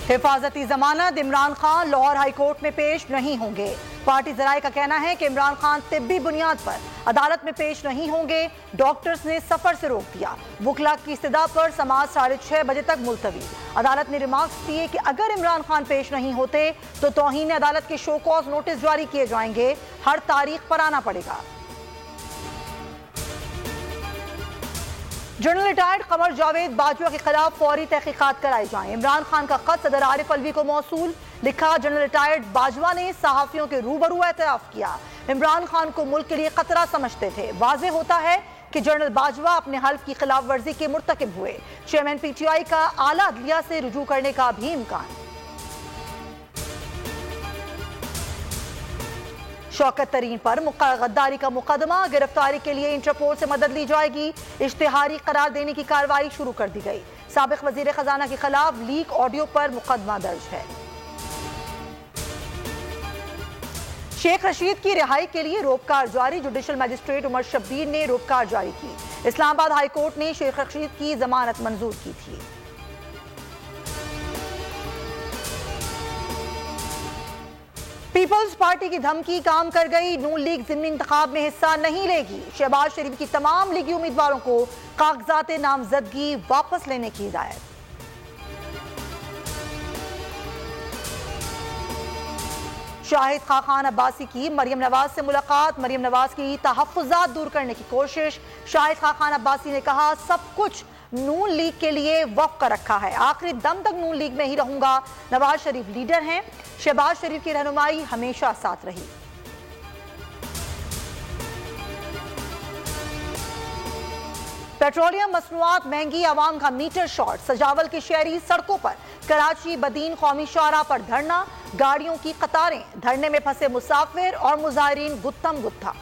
हिफाजती जमानत इमरान खान लाहौर हाईकोर्ट में पेश नहीं होंगे। पार्टी जराये का कहना है कि इमरान खान तिब्बी बुनियाद पर अदालत में पेश नहीं होंगे। डॉक्टर्स ने सफर से रोक दिया। वकला की इस्तदा पर समाज 6:30 बजे तक मुलतवी। अदालत ने रिमार्क्स दिए कि अगर इमरान खान पेश नहीं होते तो तौहीन अदालत के शो कॉज नोटिस जारी किए जाएंगे। हर तारीख पर आना पड़ेगा। जनरल रिटायर्ड कमर जावेद बाजवा के खिलाफ फौरी तहकीकात कराई जाएं। इमरान खान का खत सदर आरिफ अलवी को मौसूल। लिखा, जनरल रिटायर्ड बाजवा ने सहाफियों के रूबरू एतराफ किया इमरान खान को मुल्क के लिए खतरा समझते थे। वाज़ेह होता है कि जनरल बाजवा अपने हल्फ की खिलाफ वर्जी के मुर्तकिब हुए। चेयरमैन PTI का आला अदलिया से रुजू करने का भी इम्कान। शौकत तरीन पर गद्दारी का मुकदमा। गिरफ्तारी के लिए इंटरपोल से मदद ली जाएगी। इश्तिहारी करार देने की कार्रवाई शुरू कर दी गई। साबिक वजीर खजाना के खिलाफ लीक ऑडियो पर मुकदमा दर्ज है। शेख रशीद की रिहाई के लिए रोपकार जारी। जुडिशल मजिस्ट्रेट उमर शब्बीर ने रोपकार जारी की। इस्लामाबाद हाई कोर्ट ने शेख रशीद की जमानत मंजूर की थी। पीपल्स पार्टी की धमकी काम कर गई। नून लीग ज़िमनी इंतखाब में हिस्सा नहीं लेगी। शहबाज शरीफ की तमाम लीगी उम्मीदवारों को कागजात नामजदगी वापस लेने की हिदायत। शाहिद खान अब्बासी की मरियम नवाज से मुलाकात। मरियम नवाज की तहफ़्फ़ुज़ात दूर करने की कोशिश। शाहिद खान अब्बासी ने कहा, सब कुछ नून लीग के लिए वक्फ कर रखा है। आखिरी दम तक नून लीग में ही रहूंगा। नवाज शरीफ लीडर हैं। शहबाज शरीफ की रहनुमाई हमेशा साथ रही। पेट्रोलियम मसनूआत महंगी, आवाम का मीटर शॉर्ट। सजावल की शहरी सड़कों पर। कराची बदीन कौमी शाहराह पर धरना। गाड़ियों की कतारें। धरने में फंसे मुसाफिर और मुजाहिरीन गुत्थम गुत्था।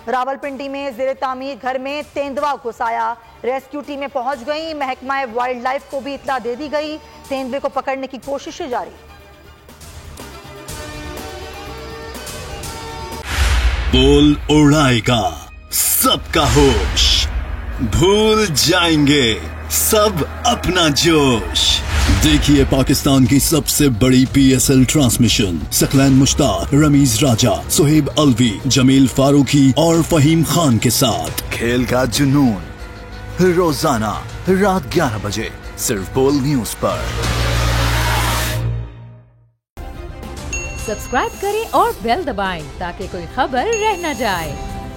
रावलपिंडी में ज़ेरे तामीर घर में तेंदुआ घुस आया। रेस्क्यू टीमें पहुंच गई। महकमा वाइल्ड लाइफ को भी इत्तला दे दी गई। तेंदुए को पकड़ने की कोशिशें जारी। बोल उड़ाएगा सबका होश। भूल जाएंगे सब अपना जोश। देखिए पाकिस्तान की सबसे बड़ी PSL ट्रांसमिशन सकलैन मुश्ताक, रमीज राजा, सुहेब अलवी, जमील फारूकी और फहीम खान के साथ खेल का जुनून रोजाना रात 11 बजे सिर्फ बोल न्यूज पर। सब्सक्राइब करें और बेल दबाएं ताकि कोई खबर रह न जाए।